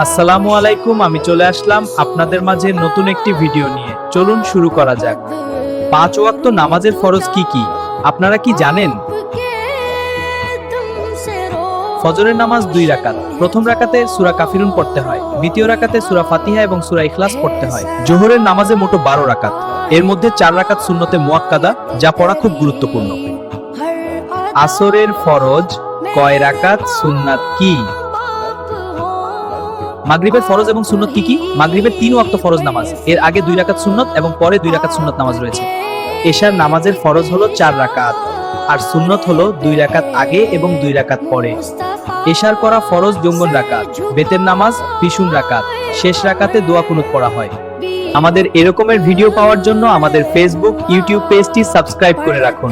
আসসালামু আলাইকুম, আমি চলে আসলাম আপনাদের মাঝে নতুন একটি ভিডিও নিয়ে। চলুন শুরু করা যাক। 5 ওয়াক্ত নামাজের ফরজ কি কি আপনারা কি জানেন? ফজরের নামাজ 2 রাকাত। প্রথম রাকাতে সূরা কাফিরুন পড়তে হয়, দ্বিতীয় রাকাতে সূরা ফাতিহা এবং সূরা ইখলাস পড়তে হয়। জোহরের নামাজে মোট 12 রাকাত। এর মধ্যে 4 রাকাত সুন্নতে মুআক্কাদা, যা পড়া খুব গুরুত্বপূর্ণ। আসরের ফরজ কয় রাকাত, সুন্নাত কি? মাগরিবের ফরজ এবং সুন্নত কি কি? মাগরিবের 3 ওয়াক্ত ফরজ নামাজ, এর আগে 2 রাকাত সুন্নত এবং পরে 2 রাকাত সুন্নত নামাজ রয়েছে। এশার নামাজের ফরজ হলো 4 রাকাত, আর সুন্নত হলো 2 রাকাত আগে এবং 2 রাকাত পরে। এশার করা ফরজ জঙ্গন রাকাত, বেতের নামাজ 20 রাকাত। শেষ রাকাতে দোয়া কুনুত পড়া হয়। আমাদের এরকমের ভিডিও পাওয়ার জন্য আমাদের ফেসবুক, ইউটিউব পেজটি সাবস্ক্রাইব করে রাখুন।